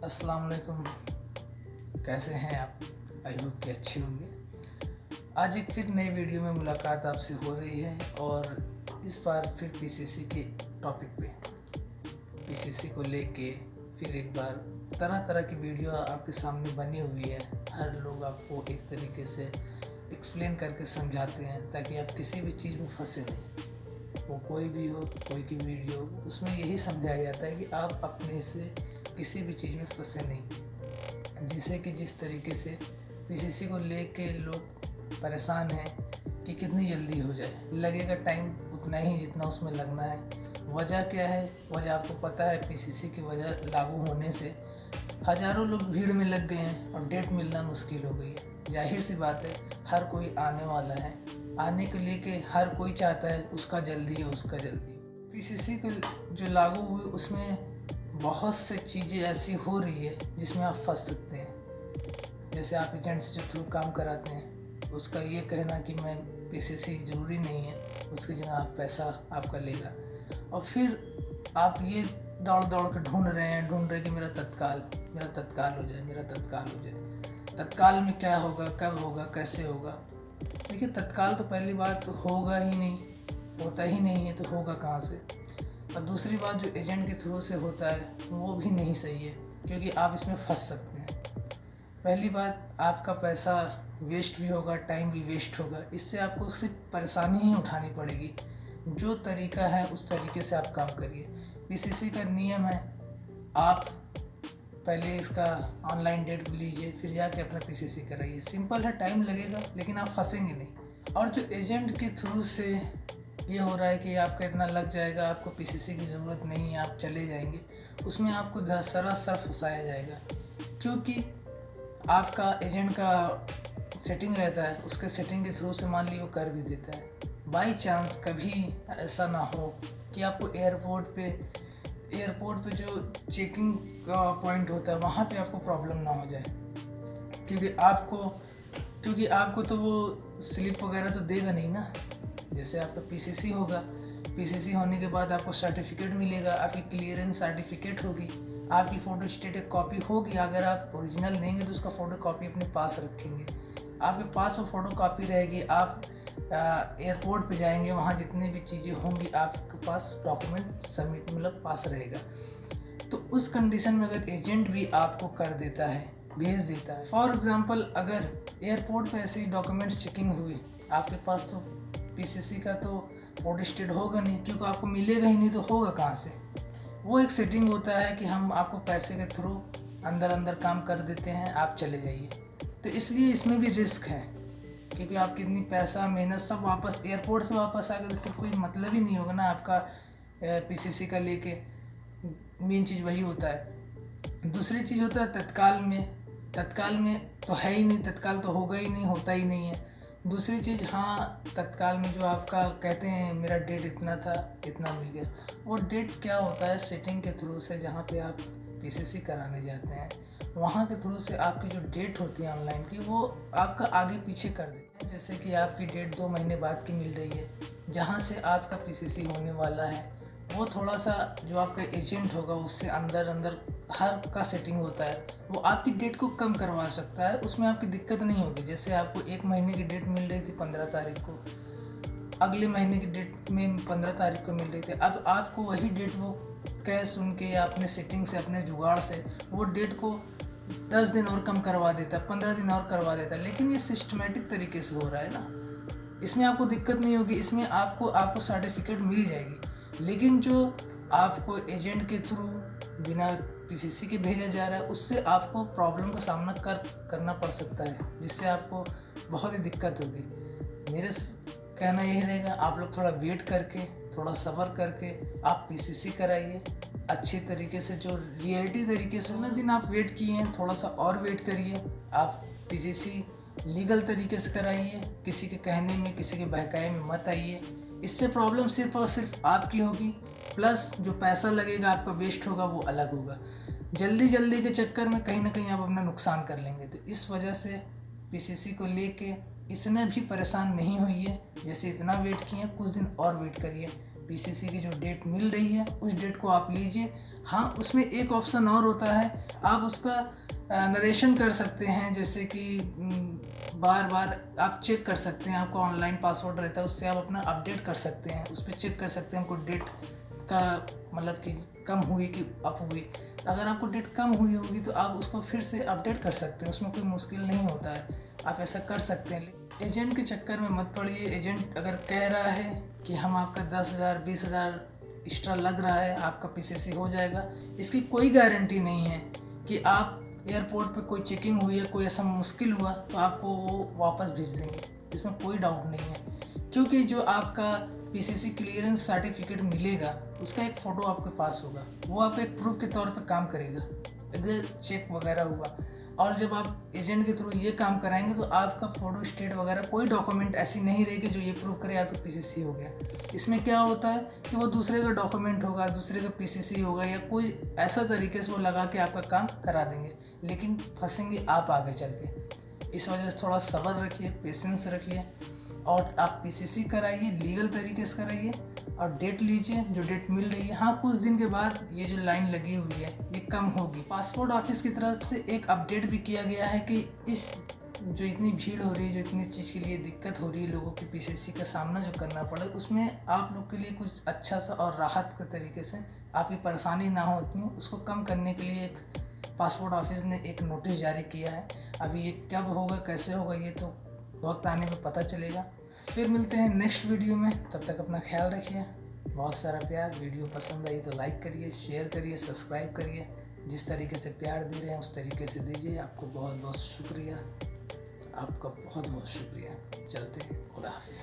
अस्सलाम वालेकुम। कैसे हैं आप? आई होप कि अच्छे होंगे। आज एक फिर नई वीडियो में मुलाकात आपसे हो रही है और इस बार फिर पीसीसी के टॉपिक पे, पीसीसी को लेके फिर एक बार तरह तरह की वीडियो आपके सामने बनी हुई है। हर लोग आपको एक तरीके से एक्सप्लेन करके समझाते हैं ताकि आप किसी भी चीज़ में फंसे नहीं। वो कोई भी हो, कोई की वीडियो, उसमें यही समझाया जाता है कि आप अपने से किसी भी चीज़ में फंसे नहीं। जिससे कि जिस तरीके से पीसीसी को लेके लोग परेशान हैं कि कितनी जल्दी हो जाए, लगेगा टाइम उतना ही जितना उसमें लगना है। वजह क्या है? वजह आपको पता है, पीसीसी की वजह लागू होने से हज़ारों लोग भीड़ में लग गए हैं और डेट मिलना मुश्किल हो गई है। जाहिर सी बात है, हर कोई आने वाला है, आने के लिए के हर कोई चाहता है उसका जल्दी हो, उसका जल्दी। पीसीसी को जो लागू हुई उसमें बहुत से चीज़ें ऐसी हो रही है जिसमें आप फंस सकते हैं। जैसे आप एजेंट से जो थ्रू काम कराते हैं, उसका ये कहना कि मैं पीसीसी ज़रूरी नहीं है, उसकी जगह आप पैसा आपका लेगा। और फिर आप ये दौड़ दौड़ के ढूंढ रहे कि मेरा तत्काल हो जाए, मेरा तत्काल हो जाए। तत्काल में क्या होगा, कब होगा, कैसे होगा? देखिए, तत्काल तो पहली बात तो होगा ही नहीं, होता ही नहीं है, तो होगा कहाँ से? और दूसरी बात, जो एजेंट के थ्रू से होता है वो भी नहीं सही है, क्योंकि आप इसमें फंस सकते हैं। पहली बात, आपका पैसा वेस्ट भी होगा, टाइम भी वेस्ट होगा। इससे आपको सिर्फ परेशानी ही उठानी पड़ेगी। जो तरीका है उस तरीके से आप काम करिए। पीसीसी का नियम है, आप पहले इसका ऑनलाइन डेट लीजिए, फिर जाके अपना पीसीसी कराइए। सिंपल है, टाइम लगेगा लेकिन आप फंसेंगे नहीं। और जो एजेंट के थ्रू से ये हो रहा है कि आपका इतना लग जाएगा, आपको पीसीसी की ज़रूरत नहीं है, आप चले जाएंगे, उसमें आपको सरासर फंसाया जाएगा। क्योंकि आपका एजेंट का सेटिंग रहता है, उसके सेटिंग के थ्रू से मान लीजिए वो कर भी देता है। बाई चांस कभी ऐसा ना हो कि आपको एयरपोर्ट पे जो चेकिंग का पॉइंट होता है वहाँ पे आपको प्रॉब्लम ना हो जाए। क्योंकि आपको तो वो स्लिप वगैरह तो देगा नहीं ना। जैसे आपका पीसीसी होगा, पीसीसी होने के बाद आपको सर्टिफिकेट मिलेगा, आपकी क्लियरेंस सर्टिफिकेट होगी, आपकी फ़ोटो स्टेट एक कॉपी होगी। अगर आप ओरिजिनल देंगे तो उसका फ़ोटो कॉपी अपने पास रखेंगे, आपके पास वो फ़ोटो कॉपी रहेगी। आप एयरपोर्ट पे जाएंगे, वहाँ जितनी भी चीज़ें होंगी आपके पास डॉक्यूमेंट सबमिट मतलब पास रहेगा। तो उस कंडीशन में अगर एजेंट भी आपको कर देता है, भेज देता है, फॉर एग्जांपल अगर एयरपोर्ट पे ऐसे ही डॉक्यूमेंट्स चेकिंग हुई, आपके पास तो पीसीसी का तो फोटो स्टेट होगा नहीं, क्योंकि आपको मिलेगा ही नहीं, तो होगा कहाँ से? वो एक सेटिंग होता है कि हम आपको पैसे के थ्रू अंदर काम कर देते हैं, आप चले जाइए। तो इसलिए इसमें भी रिस्क है, क्योंकि आप कितनी पैसा मेहनत सब वापस एयरपोर्ट से वापस आ गए तो फिर कोई मतलब ही नहीं होगा ना आपका पीसीसी का लेके। मेन चीज़ वही होता है। दूसरी चीज़ होता है तत्काल में तो है ही नहीं, तत्काल तो होगा ही नहीं, होता ही नहीं है। दूसरी चीज़, हाँ, तत्काल में जो आपका कहते हैं मेरा डेट इतना था, इतना मिल गया, वो डेट क्या होता है? सेटिंग के थ्रू से जहाँ पे आप पीसीसी कराने जाते हैं, वहाँ के थ्रू से आपकी जो डेट होती है ऑनलाइन की, वो आपका आगे पीछे कर देते हैं। जैसे कि आपकी डेट 2 महीने बाद की मिल रही है, जहाँ से आपका पीसीसी होने वाला है, वो थोड़ा सा जो आपका एजेंट होगा उससे अंदर हर का सेटिंग होता है, वो आपकी डेट को कम करवा सकता है, उसमें आपकी दिक्कत नहीं होगी। जैसे आपको 1 महीने की डेट मिल रही थी 15 तारीख को, अगले महीने की डेट में 15 तारीख को मिल रही थी, अब आपको वही डेट वो कैश सुन के या अपने सेटिंग से, अपने जुगाड़ से वो डेट को 10 दिन और कम करवा देता है, 15 दिन और करवा देता है। लेकिन ये सिस्टमेटिक तरीके से हो रहा है ना, इसमें आपको दिक्कत नहीं होगी, इसमें आपको सर्टिफिकेट मिल जाएगी। लेकिन जो आपको एजेंट के थ्रू बिना पीसीसी के भेजा जा रहा है, उससे आपको प्रॉब्लम का सामना करना पड़ सकता है, जिससे आपको बहुत ही दिक्कत होगी। मेरे कहना यही रहेगा, आप लोग थोड़ा वेट करके, थोड़ा सब्र करके आप पीसीसी कराइए अच्छे तरीके से, जो रियलिटी तरीके से। 19 दिन आप वेट किए हैं, थोड़ा सा और वेट करिए। आप पीसीसी लीगल तरीके से कराइए, किसी के कहने में, किसी के बहकाए में मत आइए। इससे प्रॉब्लम सिर्फ और सिर्फ आपकी होगी, प्लस जो पैसा लगेगा आपका वेस्ट होगा वो अलग होगा। जल्दी के चक्कर में कहीं ना कहीं आप अपना नुकसान कर लेंगे। तो इस वजह से पीसीसी को लेके इतने भी परेशान नहीं होइए। जैसे इतना वेट किए, कुछ दिन और वेट करिए, पीसीसी की जो डेट मिल रही है उस डेट को आप लीजिए। हाँ, उसमें एक ऑप्शन और होता है, आप उसका नरेशन कर सकते हैं, जैसे कि बार बार आप चेक कर सकते हैं, आपका ऑनलाइन पासवर्ड रहता है, उससे आप अपना अपडेट कर सकते हैं, उस पर चेक कर सकते हैं हमको डेट का मतलब कि कम हुई कि अप हुई। अगर आपको डेट कम हुई होगी तो आप उसको फिर से अपडेट कर सकते हैं, उसमें कोई मुश्किल नहीं होता है, आप ऐसा कर सकते हैं। एजेंट के चक्कर में मत पड़िए। एजेंट अगर कह रहा है कि हम आपका 10,000 20,000 एक्स्ट्रा लग रहा है, आपका पीसीसी हो जाएगा, इसकी कोई गारंटी नहीं है कि आप एयरपोर्ट पे कोई चेकिंग हुई है, कोई ऐसा मुश्किल हुआ तो आपको वो वापस भेज देंगे, इसमें कोई डाउट नहीं है। क्योंकि जो आपका पीसीसी क्लियरेंस सर्टिफिकेट मिलेगा उसका एक फ़ोटो आपके पास होगा, वो आपके एक प्रूफ के तौर पे काम करेगा अगर चेक वगैरह हुआ। और जब आप एजेंट के थ्रू ये काम कराएंगे तो आपका फ़ोटो स्टेट वगैरह कोई डॉक्यूमेंट ऐसी नहीं रहेगी जो ये प्रूव करे आपका पीसीसी हो गया। इसमें क्या होता है कि वो दूसरे का डॉक्यूमेंट होगा, दूसरे का पीसीसी होगा, या कोई ऐसा तरीके से वो लगा के आपका काम करा देंगे, लेकिन फंसेंगे आप आगे चल के। इस वजह से थोड़ा सब्र रखिए, पेशेंस रखिए और आप पीसीसी कराइए, लीगल तरीके से कराइए और डेट लीजिए जो डेट मिल रही है। हाँ, कुछ दिन के बाद ये जो लाइन लगी हुई है ये कम होगी। पासपोर्ट ऑफिस की तरफ से एक अपडेट भी किया गया है कि इस जो इतनी भीड़ हो रही है, जो इतनी चीज़ के लिए दिक्कत हो रही है लोगों की, पीसीसी का सामना जो करना पड़े, उसमें आप लोग के लिए कुछ अच्छा सा और राहत के तरीके से आपकी परेशानी ना हो उतनी, उसको कम करने के लिए एक पासपोर्ट ऑफिस ने एक नोटिस जारी किया है। अभी ये कब होगा, कैसे होगा, ये तो वक्त आने में पता चलेगा। फिर मिलते हैं नेक्स्ट वीडियो में, तब तक अपना ख्याल रखिए। बहुत सारा प्यार। वीडियो पसंद आई तो लाइक करिए, शेयर करिए, सब्सक्राइब करिए। जिस तरीके से प्यार दे रहे हैं उस तरीके से दीजिए। आपको बहुत बहुत शुक्रिया, आपका बहुत बहुत शुक्रिया। चलते हैं, खुदा हाफिज़।